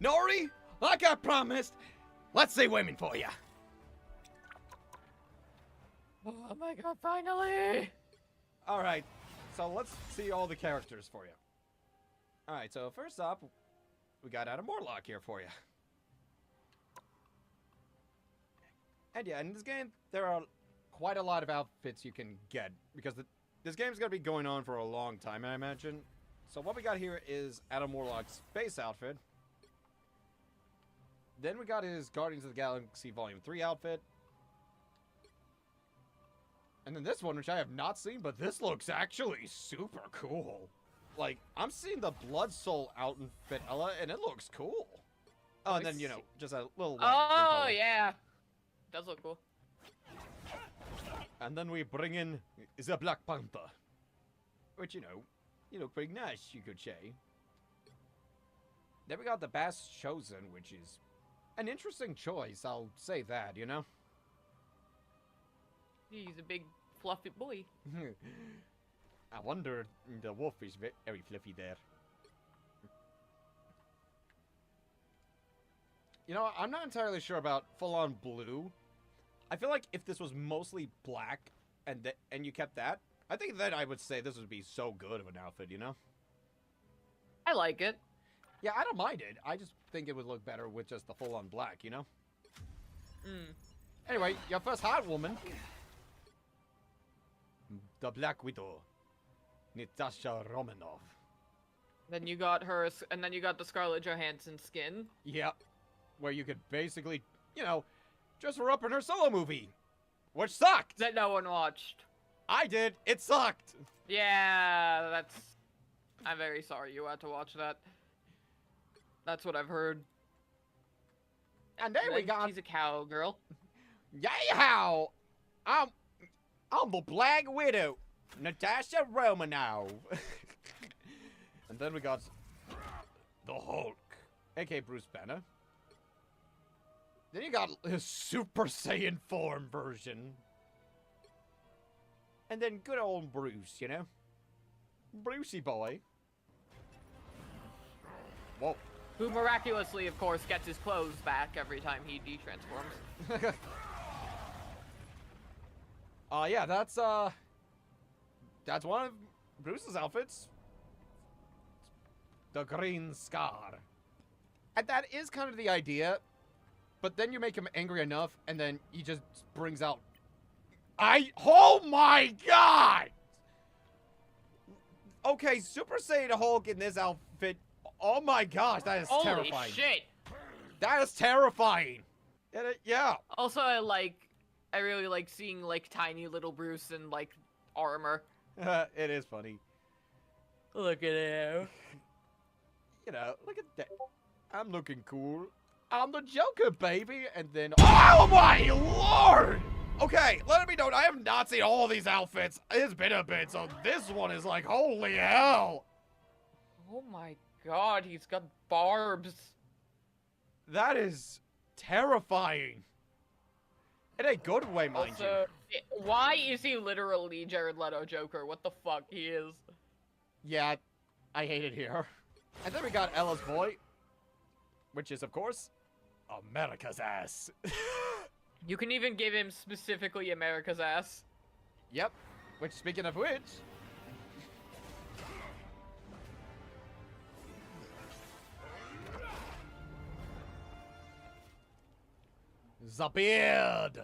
Nori, like I promised, let's see women for you. Oh my god, finally! Alright, so let's see all the characters for you. Alright, so first up, we got Adam Morlock here for you. And yeah, in this game, there are quite a lot of outfits you can get, because this game's gonna be going on for a long time, I imagine. So what we got here is Adam Morlock's space outfit. Then we got his Guardians of the Galaxy Volume 3 outfit. And then this one, which I have not seen, but this looks actually super cool. Like, I'm seeing the Blood Soul outfit, Ella, and it looks cool. Oh, and then, you know, just a little... Oh, yeah. Does look cool. And then we bring in the Black Panther. Which, you look pretty nice, you could say. Then we got the Bass Chosen, which is an interesting choice, I'll say that, you know? He's a big, fluffy boy. I wonder, the wolf is very fluffy there. You know, I'm not entirely sure about full-on blue. I feel like if this was mostly black, and you kept that, I think then I would say this would be so good of an outfit, you know? I like it. Yeah, I don't mind it. I just think it would look better with just the full-on black, you know? Anyway, your first hot woman. The Black Widow. Natasha Romanoff. Then you got her, and then you got the Scarlett Johansson skin. Yep. Where you could basically, dress her up in her solo movie. Which sucked! That no one watched. I did. It sucked. Yeah, that's... I'm very sorry you had to watch that. That's what I've heard. And then we got... She's a cowgirl. Yeah, I'm the Black Widow. Natasha Romanoff. And then we got the Hulk, aka Bruce Banner. Then you got his Super Saiyan form version. And then good old Bruce, you know? Brucey boy. Whoa. Who miraculously, of course, gets his clothes back every time he de-transforms. Yeah, that's one of Bruce's outfits. The Green Scar. And that is kind of the idea, but then you make him angry enough, and then he just brings out... Oh my god! Okay, Super Saiyan Hulk in this outfit, oh my gosh, that is terrifying. Holy shit! That is terrifying! Yeah. Also, I really like seeing, tiny little Bruce in, armor. It is funny. Look at him. Look at that. I'm looking cool. I'm the Joker, baby. And then... Oh, my lord! Okay, let me know. I have not seen all these outfits. It's been a bit, so this one is like, holy hell. Oh, my God. He's got barbs. That is terrifying. In a good way, mind you. Why is he literally Jared Leto Joker? What the fuck he is? Yeah, I hate it here. And then we got Ella's boy, which is, of course, America's ass. You can even give him specifically America's ass. Yep. Which, speaking of which... The beard!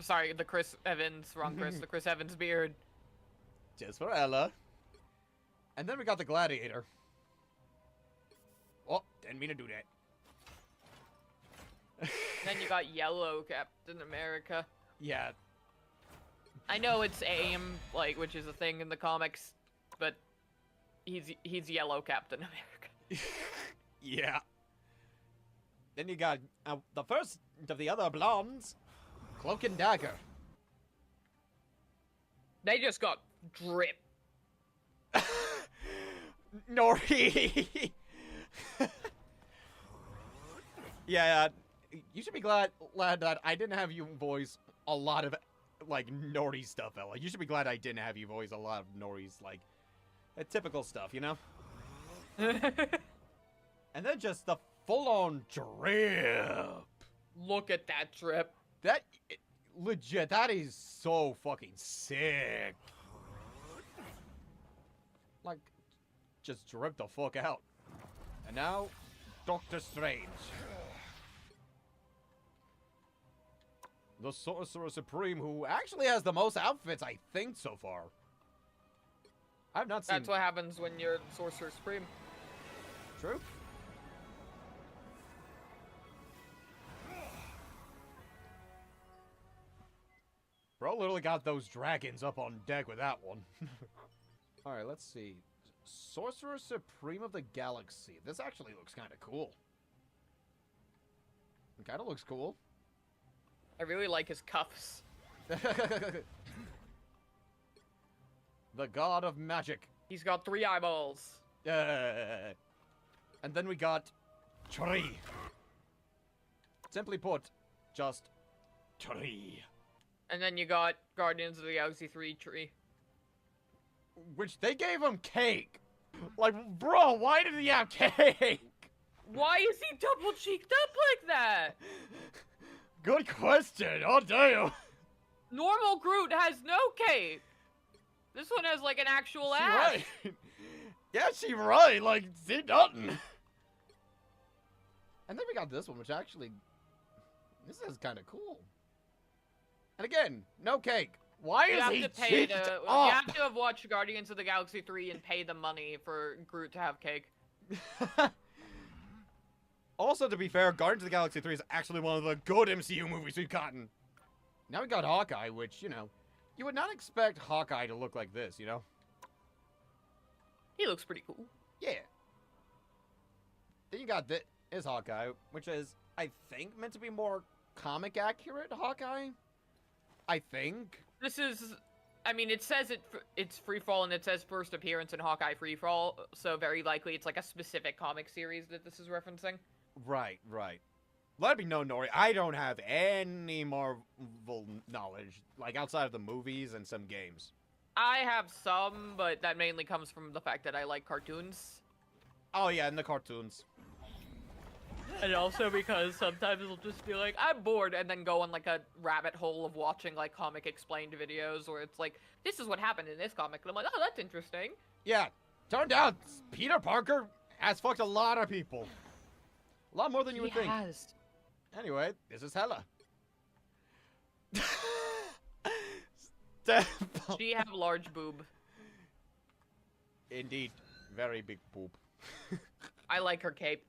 Sorry, the Chris Evans, wrong Chris, the Chris Evans beard. Just for Ella. And then we got the Gladiator. Oh, didn't mean to do that. Then you got Yellow Captain America. Yeah. I know it's AIM, which is a thing in the comics, but he's Yellow Captain America. Yeah. Then you got the first of the other blondes, Cloak and Dagger. They just got drip. Nori. Yeah, you should be glad that I didn't have you voice a lot of, Nori stuff, Ella. You should be glad I didn't have you voice a lot of Nori's, typical stuff, you know? then just the full-on drip. Look at that drip. Legit, that is so fucking sick. Like, just drip the fuck out. And now, Doctor Strange. The Sorcerer Supreme, who actually has the most outfits, I think, so far. I've not seen... That's what happens when you're Sorcerer Supreme. True. Bro literally got those dragons up on deck with that one. Alright, let's see. Sorcerer Supreme of the Galaxy. This actually looks kind of cool. It kind of looks cool. I really like his cuffs. The God of Magic. He's got 3 eyeballs. And then we got tree. Simply put, just tree. And then you got Guardians of the Galaxy 3 tree. Which they gave him cake. Like, bro, why did he have cake? Why is he double cheeked up like that? Good question. Oh, damn. Normal Groot has no cape. This one has like an actual She ass. right. Yeah, she right. Like, see nothing. And then we got this one, which actually, this is kind of cool. And again, no cake. Why is he cheeked up? You have to have watched Guardians of the Galaxy 3 and pay the money for Groot to have cake. Also, to be fair, Guardians of the Galaxy 3 is actually one of the good MCU movies we've gotten. Now we got Hawkeye, which, you know, you would not expect Hawkeye to look like this, you know? He looks pretty cool. Yeah. Then you got this Hawkeye, which is, I think, meant to be more comic accurate Hawkeye. I think. This is, I mean, it says it's Freefall and it says first appearance in Hawkeye Freefall, so very likely it's like a specific comic series that this is referencing. Right, right. Let me know, Nori, I don't have any Marvel knowledge, like outside of the movies and some games. I have some, but that mainly comes from the fact that I like cartoons. Oh yeah, and the cartoons. And also because sometimes it'll just be like, I'm bored, and then go on like a rabbit hole of watching like comic explained videos where it's like, this is what happened in this comic, and I'm like, oh, that's interesting. Yeah, turned out Peter Parker has fucked a lot of people. A lot more than you would think. He has. Anyway, this is Hela. She have large boob. Indeed, very big poop. I like her cape.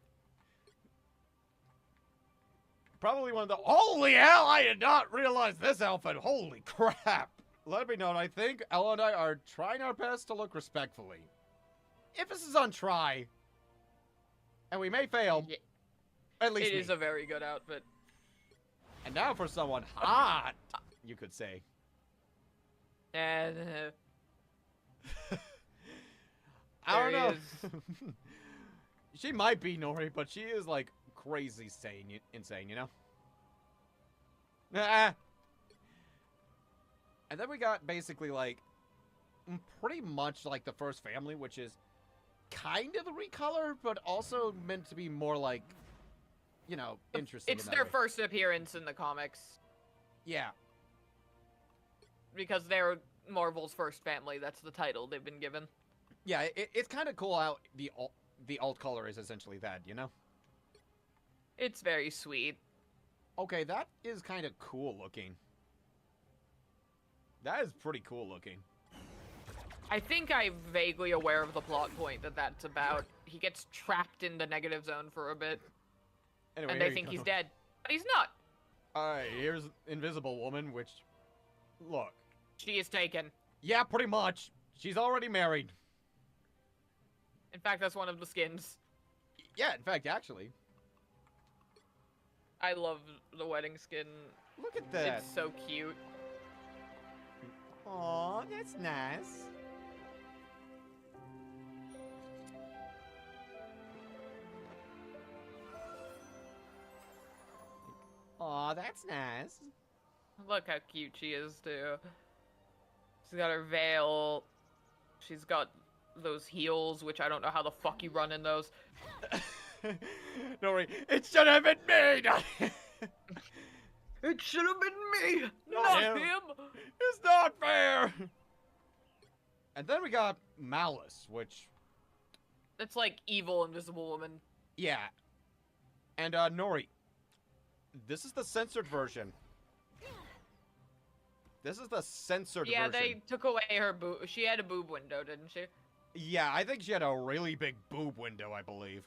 Probably one of the... Holy hell, I did not realize this outfit. Holy crap. Let me know, I think Ella and I are trying our best to look respectfully. If this is on try, and we may fail, yeah. At least It is a very good outfit. And now for someone hot, you could say. And... I don't know. She might be Nori, but she is like crazy insane, you know? And then we got basically like pretty much like the first family, which is kind of the recolor, but also meant to be more like, you know, interesting. It's their first appearance in the comics. Yeah. Because they're Marvel's first family. That's the title they've been given. Yeah, it's kind of cool how the alt color is essentially that, you know? It's very sweet. Okay, that is kind of cool looking. That is pretty cool looking. I think I'm vaguely aware of the plot point that that's about. He gets trapped in the negative zone for a bit. Anyway, and they think he's dead. But he's not. Alright, here's Invisible Woman, which... Look. She is taken. Yeah, pretty much. She's already married. In fact, that's one of the skins. Yeah, in fact, actually. I love the wedding skin. Look at that. It's so cute. Aw, that's nice. Aw, that's nice. Look how cute she is, too. She's got her veil. She's got those heels, which I don't know how the fuck you run in those. Nori, it should have been me! Not him. It should have been me, Not not him. him. It's not fair! And then we got Malice, which... It's like evil Invisible Woman. Yeah. And, Nori, this is the censored version. This is the censored version. Yeah, they took away her boob. She had a boob window, didn't she? Yeah, I think she had a really big boob window, I believe.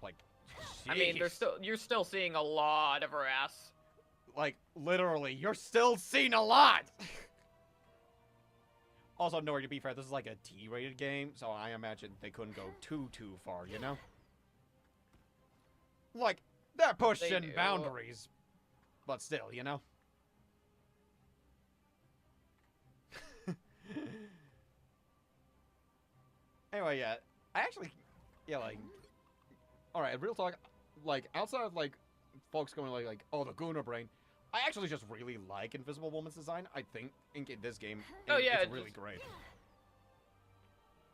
Like, I mean, you're still seeing a lot of her ass. Like, literally, you're still seeing a lot! Also, Nori, to be fair, this is like a T-rated game, so I imagine they couldn't go too far, you know? Like, they're pushing boundaries, but still, you know? Anyway, yeah, I actually, yeah, like, alright, real talk, like, outside of, like, folks going like, oh, the Gooner Brain, I actually just really like Invisible Woman's design. I think in this game, it's really great.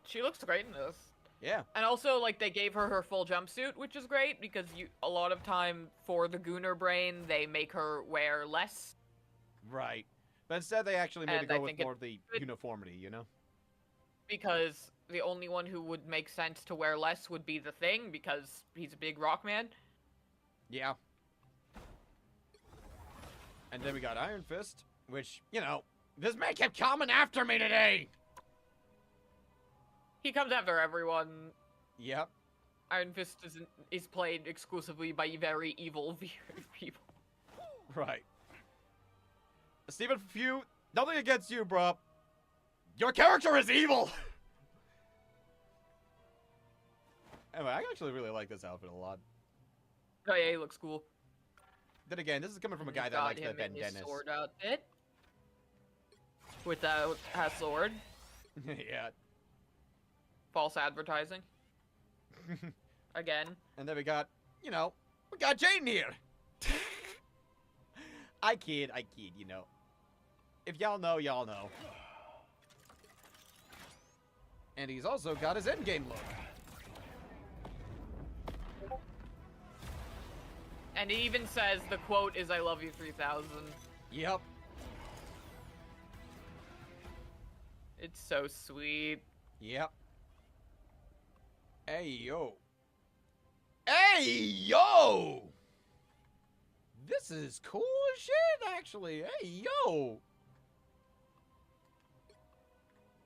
She looks great in this. Yeah. And also, like, they gave her full jumpsuit, which is great, because a lot of time for the Gooner Brain, they make her wear less. Right. But instead, they actually made it go with more of the good. uniformity, you know? Because the only one who would make sense to wear less would be the Thing, because he's a big rock man. Yeah. And then we got Iron Fist, which, you know, this man kept coming after me today! He comes after everyone. Yep. Iron Fist is played exclusively by very evil people. Right. Stephen Few, nothing against you, bro. Your character is evil! Anyway, I actually really like this outfit a lot. Oh yeah, he looks cool. Then again, this is coming from a guy that likes the Ben Dennis. Sword outfit. Without a sword. Yeah. False advertising. Again. And then we got, you know, we got Jaden here. I kid, you know. If y'all know, y'all know. And he's also got his endgame look. And he even says the quote is "I love you 3000." Yep. It's so sweet. Yep. Hey, yo. Hey, yo! This is cool as shit, actually. Hey, yo!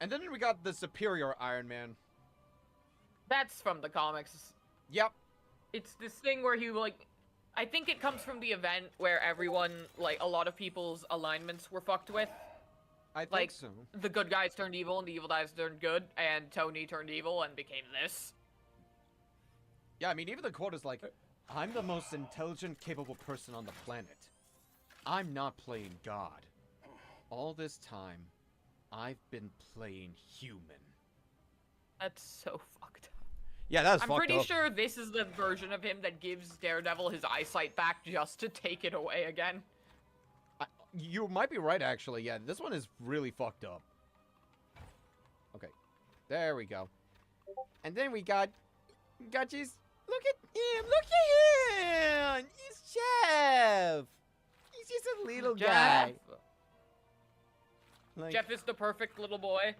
And then we got the Superior Iron Man. That's from the comics. Yep. It's this thing where he, like... I think it comes from the event where everyone, like, a lot of people's alignments were fucked with. I think like, so. The good guys turned evil and the evil guys turned good, and Tony turned evil and became this. Yeah, I mean, even the quote is like, I'm the most intelligent, capable person on the planet. I'm not playing God. All this time, I've been playing human. That's so fucked up. Yeah, that's I'm pretty sure this is the version of him that gives Daredevil his eyesight back just to take it away again. You might be right, actually. Yeah, this one is really fucked up. Okay. There we go. And then we got his... Look at him! Look at him! He's Jeff! He's just a little guy. Like, Jeff is the perfect little boy.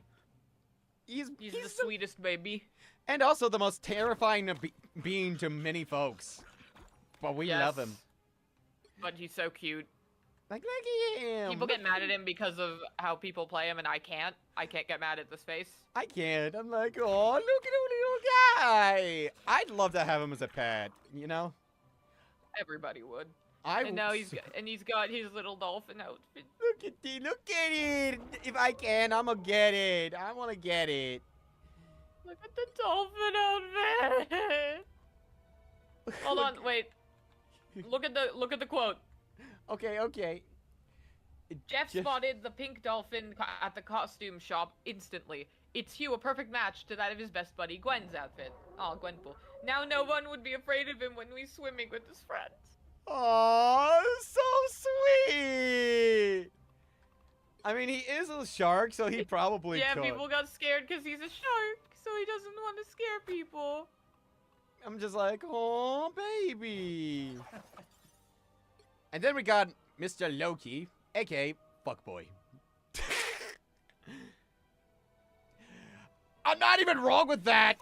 He's the sweetest baby. And also the most terrifying being to many folks. But we love him. But he's so cute. Like, look at him! People get mad at him because of how people play him, and I can't. I can't get mad at this face. I can't. I'm like, oh, look at the little guy! I'd love to have him as a pet, you know? Everybody would. And now he's got his little dolphin outfit. Look at it! If I can, I'm gonna get it. I wanna get it. Look at the dolphin outfit! Hold on, wait. Look at the quote. Okay. Jeff spotted the pink dolphin at the costume shop instantly. It's Hugh, a perfect match to that of his best buddy Gwen's outfit. Oh, Gwenpool. Now no one would be afraid of him when he's swimming with his friends. Aww, so sweet! I mean, he is a shark, so he probably could. People got scared because he's a shark, so he doesn't want to scare people. I'm just like, oh, baby. And then we got Mr. Loki, aka Fuckboy. I'm not even wrong with that.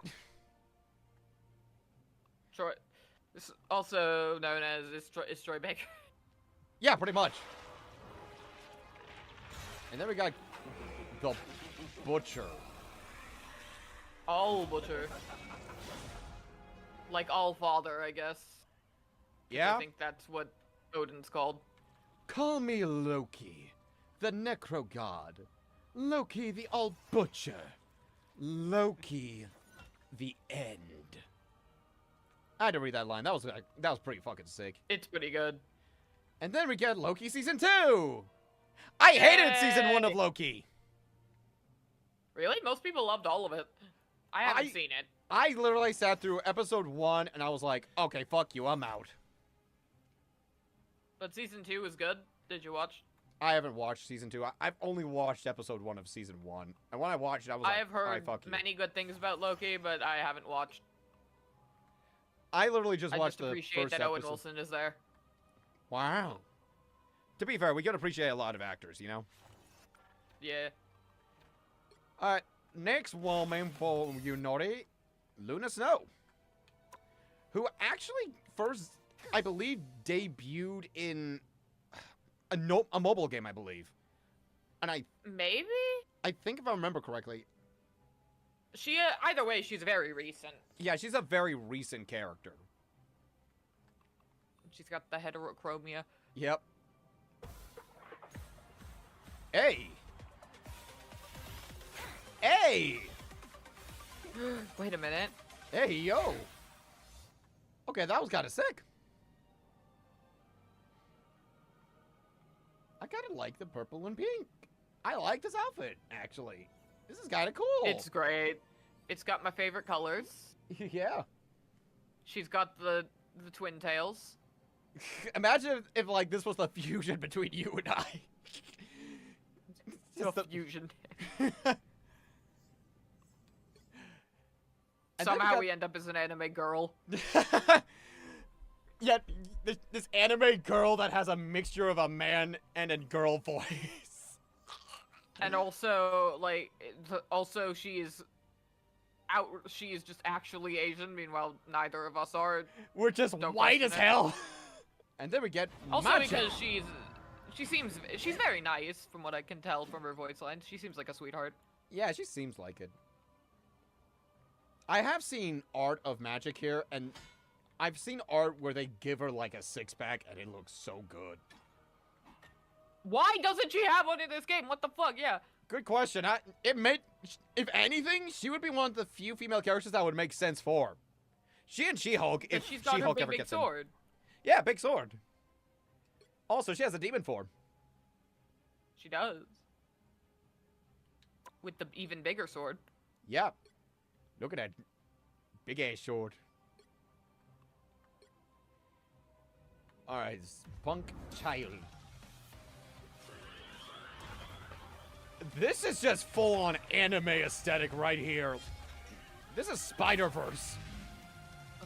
Troy, this is also known as is Troy Baker. Yeah, pretty much. And then we got the Butcher. All Butcher. Like All Father, I guess. Yeah? I think that's what Odin's called. Call me Loki, the Necro God. Loki, the All Butcher. Loki, the End. I had to read that line. That was pretty fucking sick. It's pretty good. And then we get Loki Season 2! I hated Season 1 of Yay! Loki! Really? Most people loved all of it. I haven't seen it. I literally sat through episode 1 and I was like, okay, fuck you, I'm out. But Season 2 was good. Did you watch? I haven't watched Season 2. I've only watched episode 1 of Season 1. And when I watched it, I was like, I have heard alright, fuck you. many good things about Loki, but I haven't watched. I literally just I watched just the appreciate first that episode. Owen Wilson is there. Wow. To be fair, we gotta appreciate a lot of actors, you know? Yeah. Alright, next woman for you naughty, Luna Snow. Who actually first, I believe, debuted in a mobile game, I believe. And Maybe? I think if I remember correctly. She, either way, she's very recent. Yeah, she's a very recent character. She's got the heterochromia. Yep. Hey! Hey! Wait a minute. Hey, yo! Okay, that was kind of sick. I kind of like the purple and pink. I like this outfit, actually. This is kind of cool. It's great. It's got my favorite colors. Yeah. She's got the twin tails. Imagine if, like, this was the fusion between you and I. The fusion. And Somehow we end up as an anime girl. Yeah, this anime girl that has a mixture of a man and a girl voice. And also, like, she is just actually Asian, meanwhile neither of us are. We're just Don't white as question it. hell. And then we get Also Matcha. because she's very nice from what I can tell from her voice lines. She seems like a sweetheart. Yeah, she seems like it. I have seen art of Magic here, and I've seen art where they give her like a six-pack, and it looks so good. Why doesn't she have one in this game? What the fuck? Yeah. Good question. If anything, she would be one of the few female characters that would make sense for. She and She-Hulk, if She's got her She-Hulk ever big gets in. sword. Yeah, big sword. Also, she has a demon form. She does. With the even bigger sword. Yeah. Look at that big ass sword. Alright, Spunk Child. This is just full-on anime aesthetic right here. This is Spider-Verse.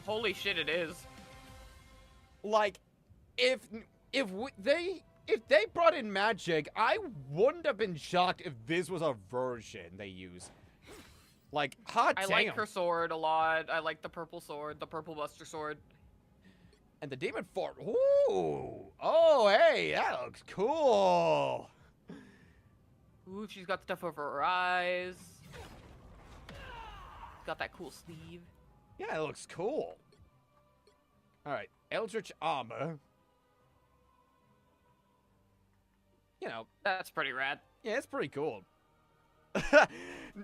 Holy shit, it is. Like, if they brought in magic, I wouldn't have been shocked if this was a version they used. Like, hot damn. I like her sword a lot. I like the purple sword, the purple buster sword. And the demon form. Ooh. Oh, hey, that looks cool. Ooh, she's got stuff over her eyes. Got that cool sleeve. Yeah, it looks cool. Alright, Eldritch Armor. You know, That's pretty rad. yeah, it's pretty cool.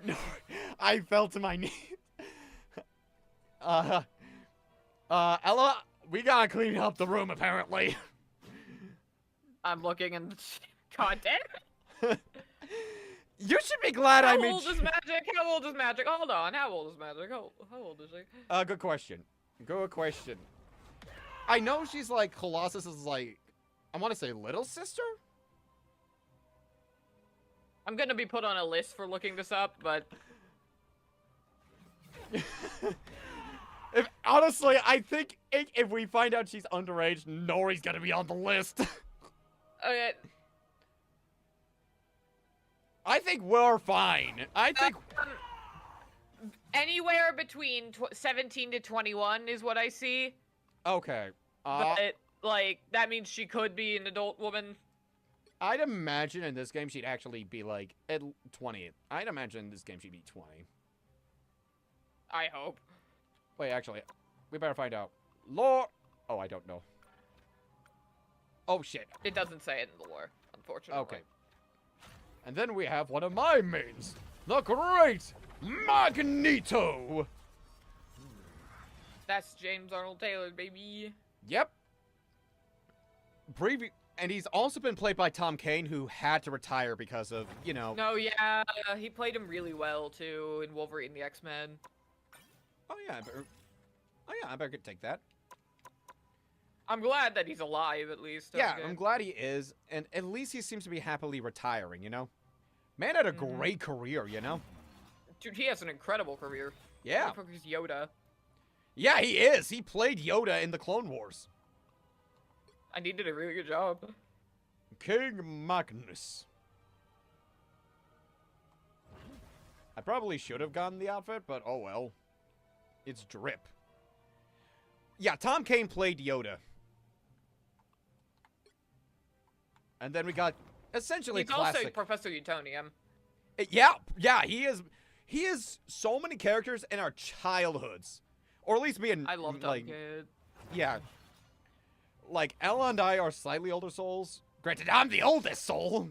No, I fell to my knees. Ella, we gotta clean up the room, apparently. I'm looking and... God damn it. You should be glad I How made old is magic? How old is magic? Hold on. How old is magic? How old is she? Good question. Good question. I know she's like, Colossus's like, I want to say little sister? I'm gonna be put on a list for looking this up, but... Honestly, I think if we find out she's underage, Nori's gonna be on the list. Okay. I think we're fine. I think... Anywhere between 17 to 21 is what I see. Okay. But, like, that means she could be an adult woman. I'd imagine in this game she'd actually be, like, at 20. I'd imagine in this game she'd be 20. I hope. Wait, actually, we better find out. Lore... Oh, I don't know. Oh, shit. It doesn't say it in the lore, unfortunately. Okay. And then we have one of my mains. The great Magneto! That's James Arnold Taylor, baby. Yep. And he's also been played by Tom Kane, who had to retire because of, you know... No, yeah, he played him really well, too, in Wolverine the X-Men. Oh, yeah, I better take that. I'm glad that he's alive, at least. Yeah, Okay. I'm glad he is, and at least he seems to be happily retiring, you know? Man had a great career, you know? Dude, he has an incredible career. Yeah. He's Yoda. Yeah, he is! He played Yoda in the Clone Wars. And he did a really good job. King Magnus. I probably should have gotten the outfit, but oh well. It's drip. Yeah, Tom Kane played Yoda. And then we got essentially He's classic. also Professor Utonium. Yeah, he is. He is so many characters in our childhoods, or at least me and I love Tom Kane. Yeah. Like Ella and I are slightly older souls. Granted, I'm the oldest soul.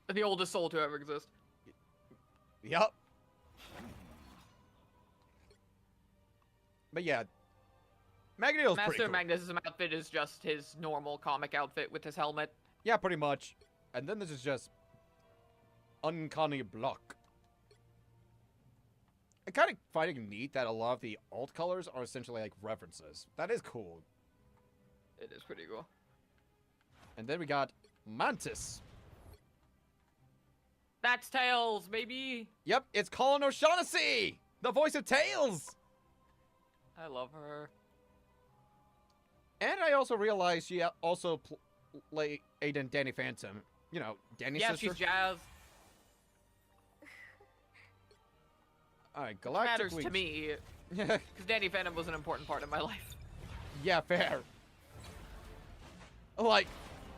The oldest soul to ever exist. Yup. But yeah, Magneto's pretty Master cool. Magnetism outfit is just his normal comic outfit with his helmet. Yeah, pretty much. And then this is just Uncanny Block. I kind of find it neat that a lot of the alt colors are essentially like references. That is cool. It is pretty cool. And then we got Mantis. That's Tails, baby! Yep, it's Colin O'Shaughnessy, the voice of Tails. I love her. And I also realized she also played in Danny Phantom. You know, Danny's sister. Yeah, she's Jazz. Alright, Galactic Matters Leech. to me. Because Danny Phantom was an important part of my life. Yeah, fair. Like,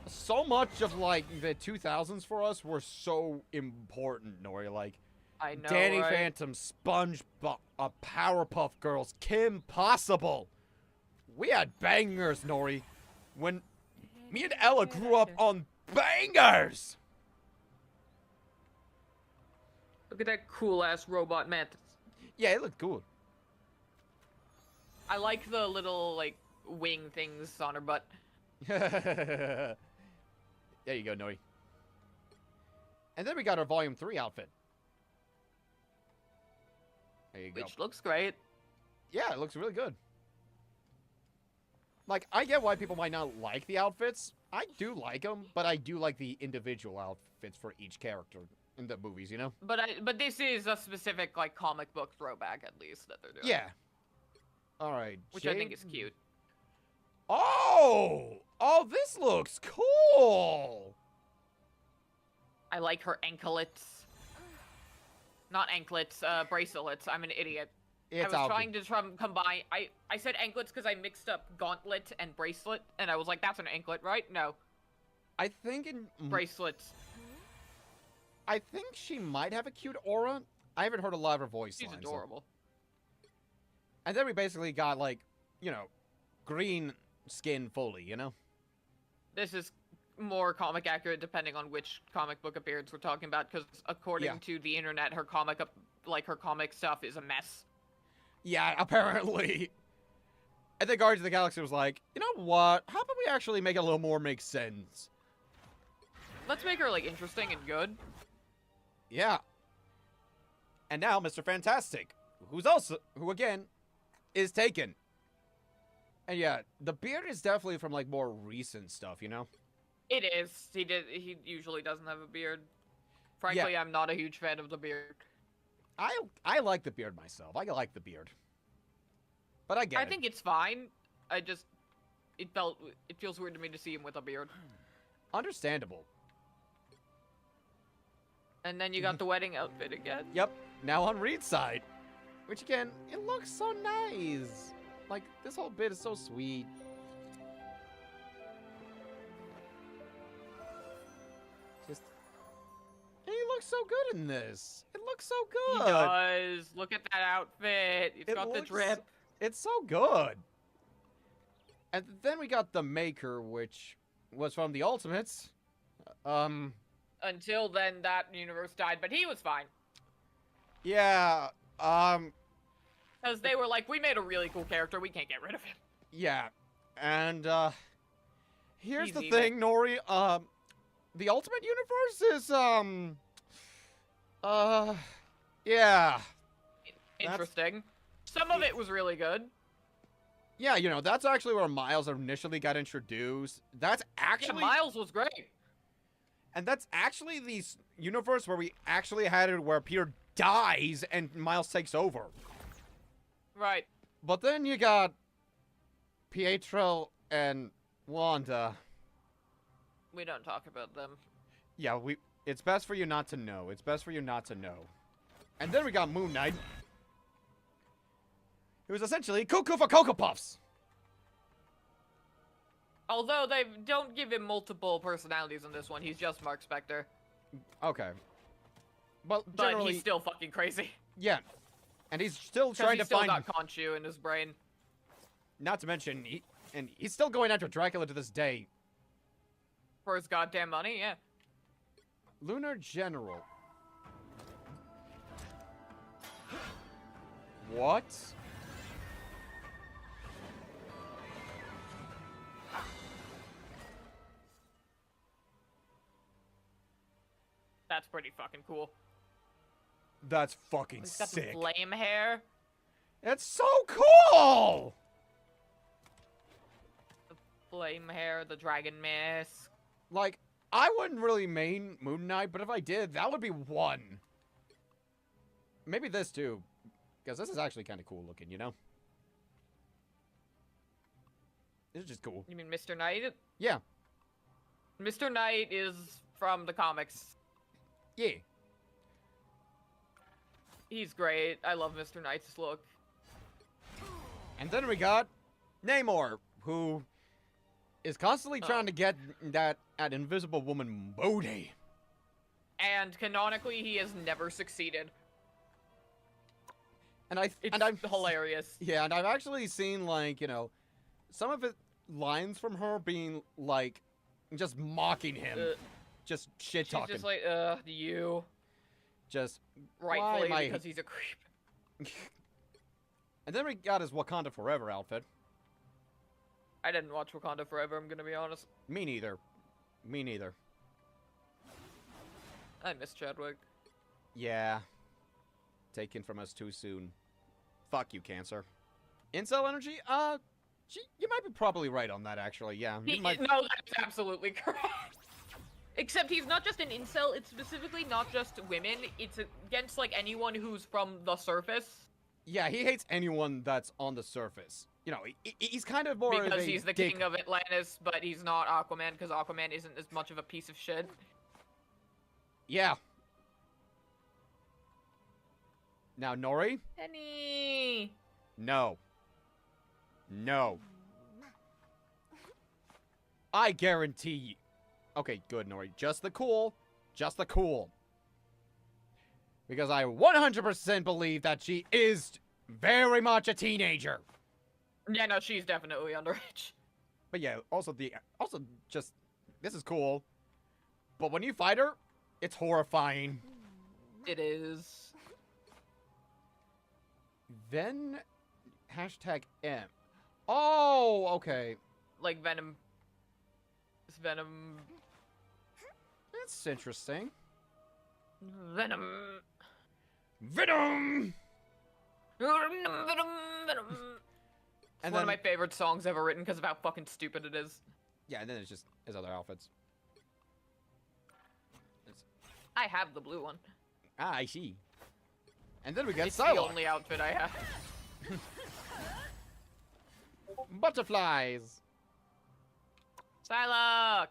so much of, like, the 2000s for us were so important, Nori. Like, I know, Danny right? Phantom, SpongeBob, Powerpuff Girls, Kim Possible. We had bangers, Nori. When me and Ella grew up on bangers. Look at that cool-ass robot mantis. Yeah, it looked cool. I like the little, like, wing things on her butt. There you go, Nori. And then we got our Volume 3 outfit. There you go. Which looks great. Yeah, it looks really good. Like, I get why people might not like the outfits. I do like them, but I do like the individual outfits for each character in the movies, you know? But this is a specific, like, comic book throwback, at least, that they're doing. Yeah. Alright. Which I think is cute. Oh! Oh, this looks cool! I like her anklets. Not anklets, bracelets. I'm an idiot. It's I was trying to combine. I said anklets because I mixed up gauntlet and bracelet, and I was like, that's an anklet, right? No. I think in... Bracelets. I think she might have a cute aura. I haven't heard a lot of her voice She's lines, adorable. And then we basically got, like, you know, green skin fully, you know? This is more comic accurate depending on which comic book appearance we're talking about, because according to the internet, her comic stuff is a mess. Yeah, apparently. And then Guardians of the Galaxy was like, you know what? How about we actually make it a little more make sense? Let's make her, like, interesting and good. Yeah. And now Mr. Fantastic, who again, is taken. And yeah, the beard is definitely from, like, more recent stuff, you know? It is. He usually doesn't have a beard. Frankly, I'm not a huge fan of the beard. I like the beard myself. I like the beard. But I get it. I think it's fine. It feels weird to me to see him with a beard. Understandable. And then you got the wedding outfit again. Yep. Now on Reed's side. Which again, it looks so nice. Like, this whole bit is so sweet. Just... And he looks so good in this. It looks so good. He does. Look at that outfit. It's got the drip. It's so good. And then we got the Maker, which was from the Ultimates. Until then, that universe died, but he was fine. Yeah, Because they were like, we made a really cool character, we can't get rid of him. yeah. And, here's He's the evil. thing, Nori, the Ultimate Universe is, yeah. Interesting. Some of it was really good. Yeah, you know, that's actually where Miles initially got introduced. That's actually... Yeah, Miles was great. And that's actually the universe where we actually had it where Peter dies and Miles takes over. Right. But then you got Pietro and Wanda. We don't talk about them. Yeah, it's best for you not to know. It's best for you not to know. And then we got Moon Knight. It was essentially Cuckoo for Cocoa Puffs. Although they don't give him multiple personalities in this one, he's just Mark Spector. Okay. But But generally, he's still fucking crazy. yeah. And he's still 'Cause trying he's to still find... got Khonshu in his brain. Not to mention, he's still going after Dracula to this day. For his goddamn money, yeah. Lunar General. What? That's pretty fucking cool. That's fucking He's got sick. the flame hair. It's so cool! The flame hair, the dragon mask. Like, I wouldn't really main Moon Knight, but if I did, that would be one. Maybe this too. Because this is actually kind of cool looking, you know? This is just cool. You mean Mr. Knight? Yeah. Mr. Knight is from the comics. Yeah. He's great. I love Mr. Knight's look. And then we got Namor, who is constantly trying to get that invisible woman booty. And canonically, he has never succeeded. And It's I'm hilarious. Yeah, and I've actually seen, like, you know, some of it lines from her being like just mocking him. Just shit She's talking. just like, you. Just Rightfully, why am I- because he's a creep. And then we got his Wakanda Forever outfit. I didn't watch Wakanda Forever, I'm gonna be honest. Me neither. Me neither. I miss Chadwick. Yeah. Taken from us too soon. Fuck you, Cancer. Incel energy? You might be probably right on that, actually. Yeah. You might... No, that's absolutely correct. Except he's not just an incel, it's specifically not just women, it's against, like, anyone who's from the surface. Yeah, he hates anyone that's on the surface. You know, he's kind of more Because of a he's the dick. king of Atlantis, but he's not Aquaman, because Aquaman isn't as much of a piece of shit. Yeah. Now, Nori? Penny! No. No. I guarantee you. Okay, good, Nori. Just the cool. Just the cool. Because I 100% believe that she is very much a teenager. Yeah, no, she's definitely underage. But yeah, also just this is cool. But when you fight her, it's horrifying. It is. Then hashtag M. Oh, okay. Like Venom. It's Venom. That's interesting. Venom. Venom! Venom. It's And one of then- my favorite songs ever written because of how fucking stupid it is. Yeah, and then it's just his other outfits. I have the blue one. Ah, I see. And then we get It's the Psylocke. only outfit I have. Butterflies. Psylocke!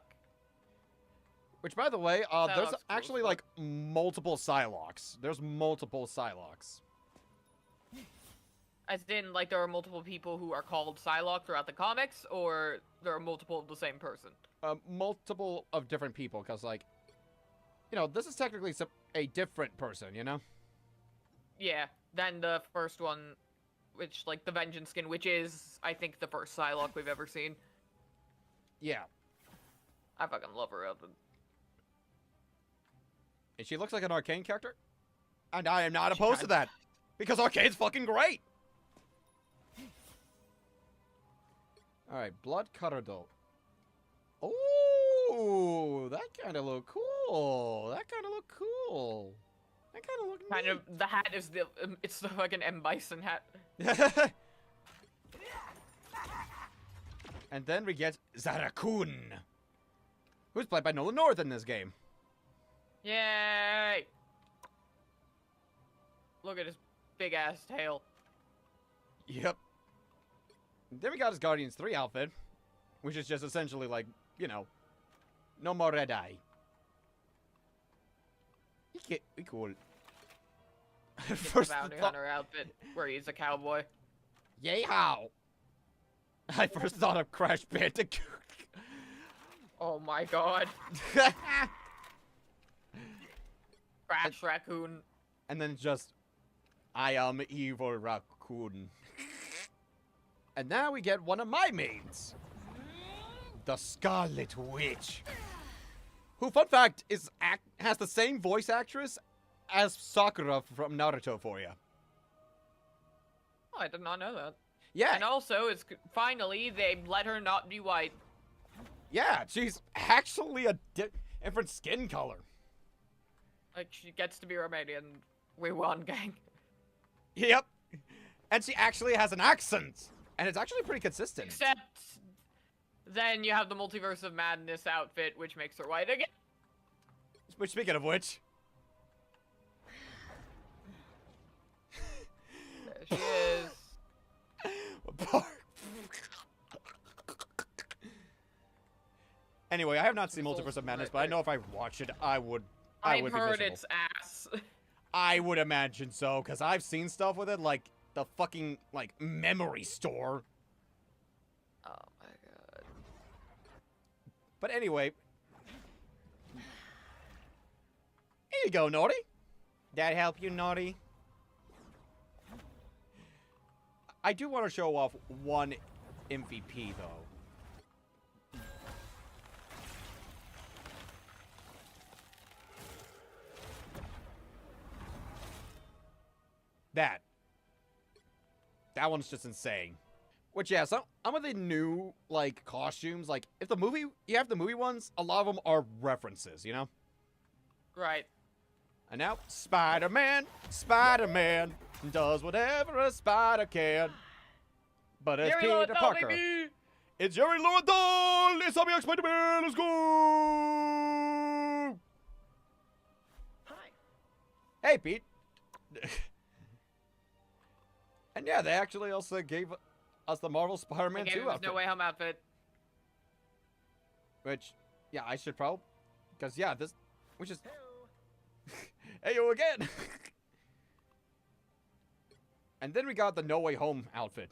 Which, by the way, there's Psylocke's cool actually, as fuck. like, multiple Psylocks. There's multiple Psylocks. As in, like, there are multiple people who are called Psylocke throughout the comics, or there are multiple of the same person? Multiple of different people, because, like, you know, this is technically a different person, you know? Yeah, than the first one, which, like, the Vengeance skin, which is, I think, the first Psylocke we've ever seen. Yeah. I fucking love her outfit. And she looks like an Arcane character. And I am not opposed to that. Because Arcane's fucking great. Alright, Blood Cutter though. Oh, that kind of look cool. That kind of look cool. That kind of look Kind neat. of, the hat is the, it's the fucking M. Bison hat. And then we get Zarakun, who's played by Nolan North in this game. Yay! Look at his big ass tail. Yep. Then we got his Guardians 3 outfit, which is just essentially like, you know, no more red eye. He cool. First the bounty hunter outfit, where he's a cowboy. Yay how! I first thought of Crash Bandicoot. Oh my god. Crash Raccoon. And then just, I am evil raccoon. And now we get one of my mains. The Scarlet Witch. Who, fun fact, has the same voice actress as Sakura from Naruto for you. Oh, I did not know that. Yeah, And also, it's finally, they let her not be white. yeah, she's actually a different skin color. Like, she gets to be Romanian. We won, gang. Yep. And she actually has an accent. And it's actually pretty consistent. Except, then you have the Multiverse of Madness outfit, which makes her white again. Which, speaking of which... There she is. Anyway, I have not seen Multiverse of Madness, but I know if I watched it, I would I've be heard miserable. it's ass. I would imagine so, because I've seen stuff with it, like the fucking, like, memory store. Oh my god. But anyway. Here you go, Naughty. That help you, Naughty? I do want to show off one MVP, though. That one's just insane. Which, yeah, some of the new, like, costumes, like, if the movie, you have the movie ones, a lot of them are references, you know? Right. And now, Spider-Man does whatever a spider can. But it's Jerry Peter Lewandowski, Parker. baby! It's Jerry Lewandowski! It's Spider-Man, let's go! Hi. Hey, Pete. And yeah, they actually also gave us the Marvel Spider-Man 2 outfit. No Way Home outfit. Which, yeah, I should probably... Because, yeah, this... Which is... Hey, you again! And then we got the No Way Home outfit.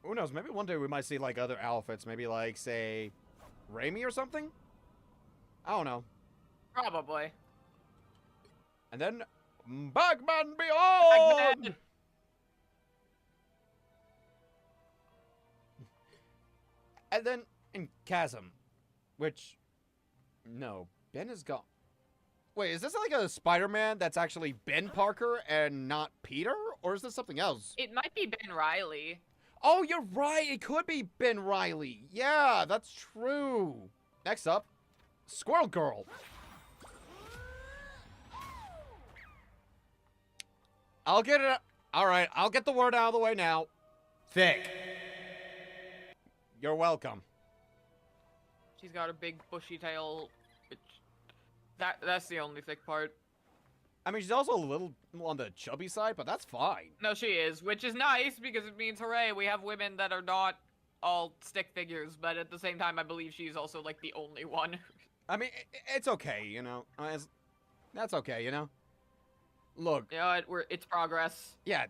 Who knows? Maybe one day we might see, like, other outfits. Maybe, like, say, Raimi or something? I don't know. Probably. And then, Bagman Beyond! Bagman! And then, in Chasm, which, no, Ben is gone. Wait, is this like a Spider-Man that's actually Ben Parker and not Peter? Or is this something else? It might be Ben Reilly. Oh, you're right. It could be Ben Reilly. Yeah, that's true. Next up, Squirrel Girl. I'll get it. All right, I'll get the word out of the way now. Thick. You're welcome. She's got a big bushy tail. Which, that's the only thick part. I mean, she's also a little on the chubby side, but that's fine. No, she is, which is nice because it means, hooray, we have women that are not all stick figures, but at the same time, I believe she's also, like, the only one. I mean, it's okay, you know? That's okay, you know? Look. You know, it's progress. Yeah.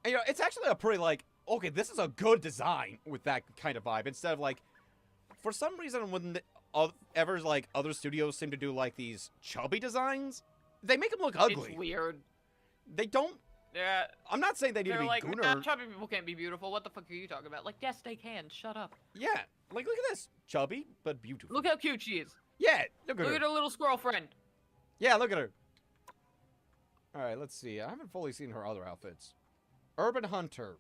And, you know, it's actually a pretty, like, okay, this is a good design with that kind of vibe. Instead of, like, for some reason, when like, other studios seem to do, like, these chubby designs, they make them look ugly. It's weird. They don't. Yeah. I'm not saying they need to be like, gooner. Chubby people can't be beautiful. What the fuck are you talking about? Like, yes, they can. Shut up. Yeah. Like, look at this. Chubby, but beautiful. Look how cute she is. Yeah, look at her. Look at her little squirrel friend. Yeah, look at her. All right, let's see. I haven't fully seen her other outfits. Urban Hunter.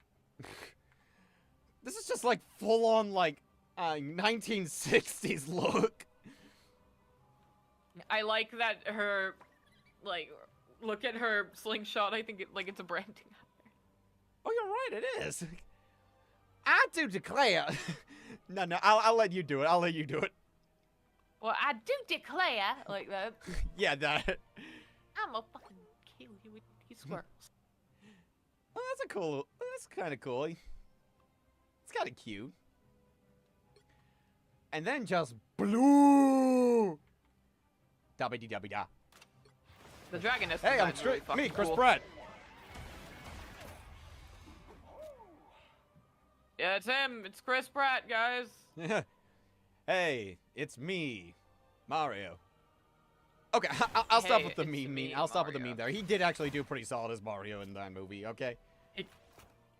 This is just, like, full-on, like, 1960s look. I like that her, like, look at her slingshot. I think it's a branding. Oh, you're right, it is. I do declare. No, I'll let you do it. I'll let you do it. Well, I do declare, like that. Yeah, that. I'm a fucking kill you with these squirrels. Oh, that's kind of cool. It's kind of cute. And then just blue. Da-ba-dee-da-ba-da. The Draconis. Hey, I'm really me, Chris cool. Pratt. Yeah, it's him. It's Chris Pratt, guys. Hey, it's me, Mario. Okay, I'll stop with the meme. I'll stop with the meme there. He did actually do pretty solid as Mario in that movie, okay?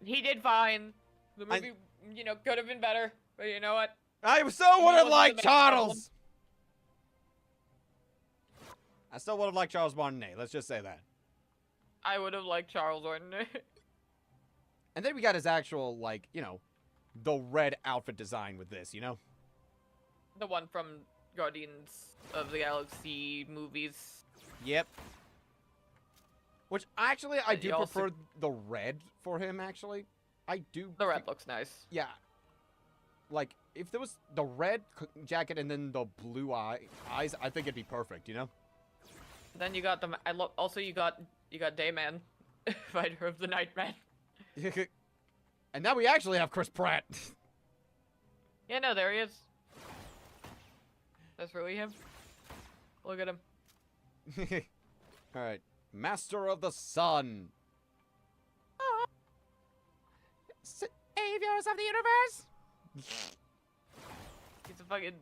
He did fine. The movie, you know, could have been better, but you know what? I still would have liked Charles! Problem. I still would have liked Charles Martinet, let's just say that. I would have liked Charles Orton. And then we got his actual, like, you know, the red outfit design with this, you know? The one from Guardians of the Galaxy movies. Yep. Which, actually, I do prefer the red for him, actually. I do. The red looks nice. Yeah. Like, if there was the red jacket and then the blue eyes, I think it'd be perfect, you know? Then you got the. Also, you got Dayman, Fighter of the Nightman. And now we actually have Chris Pratt. Yeah, no, there he is. That's really him. Look at him. All right, Master of the Sun. Saviors of the universe. He's a fucking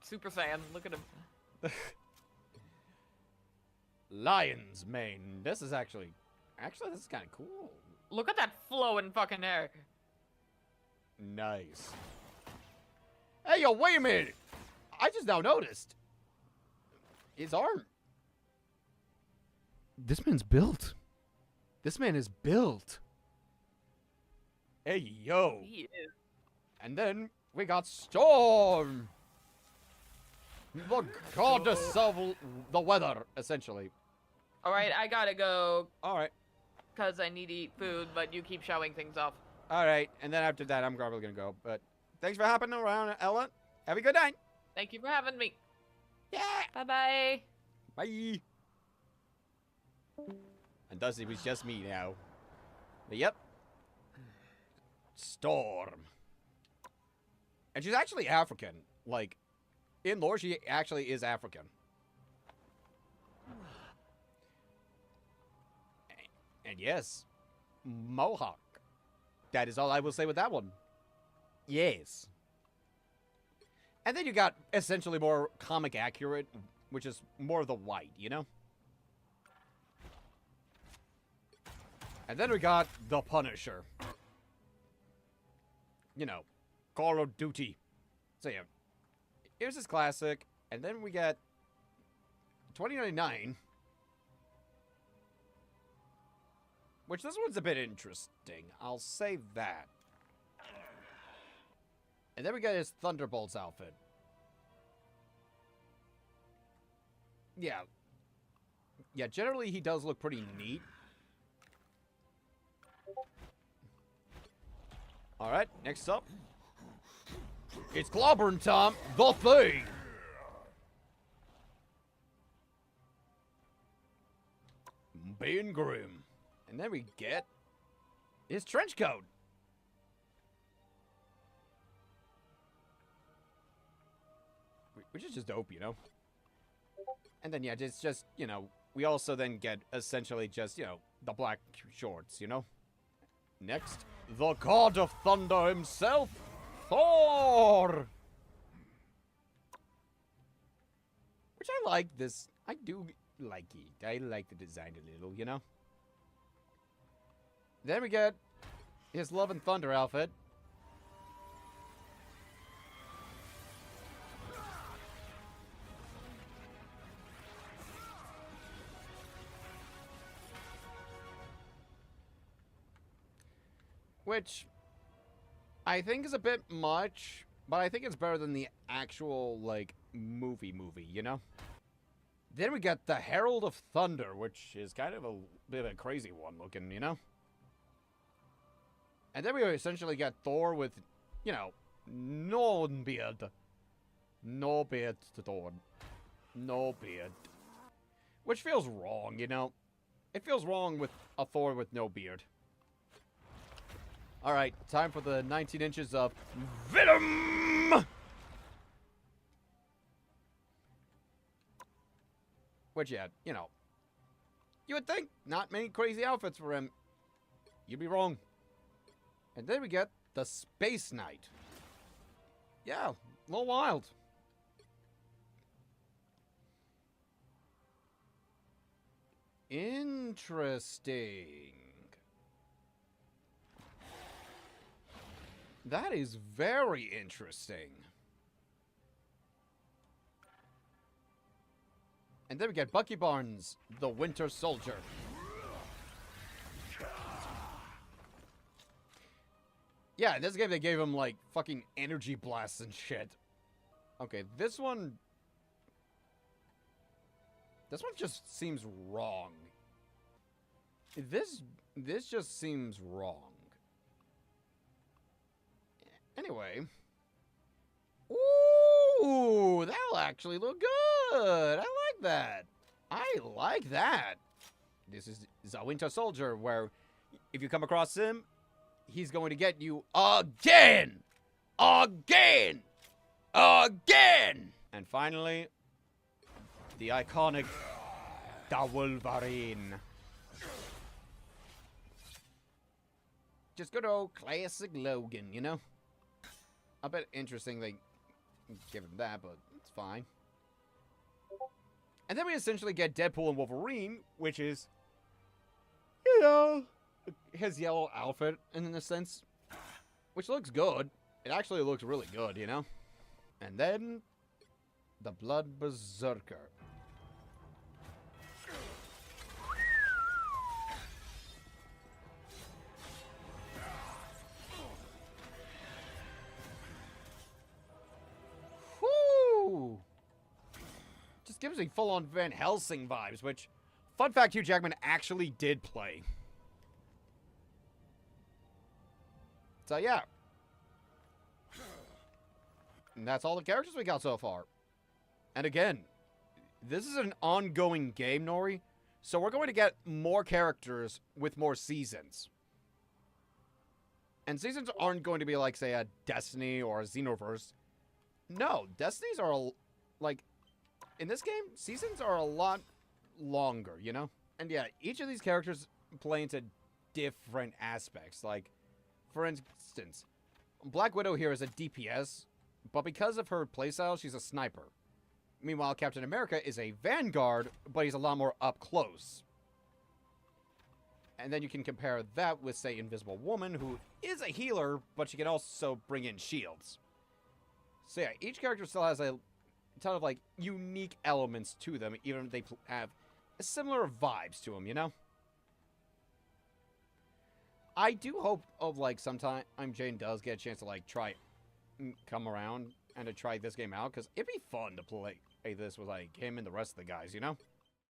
Super Saiyan. Look at him. Lion's mane. This is actually this is kind of cool. Look at that flowing fucking hair. Nice. Hey, yo, wait a minute. I just now noticed. His arm. This man's built. This man is built. Hey, yo. He is. And then we got Storm. The goddess of the weather, essentially. Alright, I gotta go. Alright. Because I need to eat food, but you keep showing things off. Alright, and then after that, I'm probably gonna go. But thanks for hopping around, Ella. Have a good night. Thank you for having me. Yeah. Bye-bye. Bye. And thus it was just me now. But yep. Storm. And she's actually African. Like, in lore, she actually is African. And yes, Mohawk. That is all I will say with that one. Yes. And then you got essentially more comic accurate, which is more of the white, you know? And then we got the Punisher. You know, Call of Duty. So yeah, here's his classic. And then we got 2099. Which this one's a bit interesting. I'll say that. And then we got his Thunderbolts outfit. Yeah. Yeah, generally he does look pretty neat. Alright, next up. It's clobbering time, the thing! Being grim. And then we get his trench coat. Which is just dope, you know? And then, yeah, it's just, you know, we also then get essentially just, you know, the black shorts, you know? Next, the god of thunder himself, Thor! Which I like this. I do like it. I like the design a little, you know? Then we get his Love and Thunder outfit. Which I think is a bit much, but I think it's better than the actual, like, movie, you know? Then we got the Herald of Thunder, which is kind of a bit of a crazy one looking, you know? And then we essentially got Thor with, you know, no beard. No beard to Thor. No beard. Which feels wrong, you know? It feels wrong with a Thor with no beard. Alright, time for the 19 inches of Venom! Which, yeah, you know, you would think not many crazy outfits for him. You'd be wrong. And then we get the Space Knight. Yeah, a little wild. Interesting. That is very interesting. And then we get Bucky Barnes, the Winter Soldier. Yeah, in this game they gave him, like, fucking energy blasts and shit. Okay, this one just seems wrong. This just seems wrong. Anyway. Ooh, that'll actually look good. I like that. I like that. This is the Winter Soldier, where if you come across him, he's going to get you again! Again! Again! And finally, the iconic the Wolverine. Just good old classic Logan, you know? A bit interesting they give him that, but it's fine. And then we essentially get Deadpool and Wolverine, which is, you know, his yellow outfit in a sense, which looks good. It actually looks really good, you know? And then the Blood Berserker. Whoo! Just gives me full-on Van Helsing vibes, which, fun fact, Hugh Jackman actually did play. So, yeah. And that's all the characters we got so far. And again, this is an ongoing game, Nori. So we're going to get more characters with more seasons. And seasons aren't going to be like, say, a Destiny or a Xenoverse. No, Destinies are, like, in this game, seasons are a lot longer, you know? And yeah, each of these characters play into different aspects. Like, for instance, Black Widow here is a DPS, but because of her playstyle, she's a sniper. Meanwhile, Captain America is a Vanguard, but he's a lot more up close. And then you can compare that with, say, Invisible Woman, who is a healer, but she can also bring in shields. So yeah, each character still has a ton of, like, unique elements to them, even if they have similar vibes to them, you know? I do hope of, like, sometime Jane does get a chance to, like, come around and to try this game out, because it'd be fun to play this with, like, him and the rest of the guys, you know?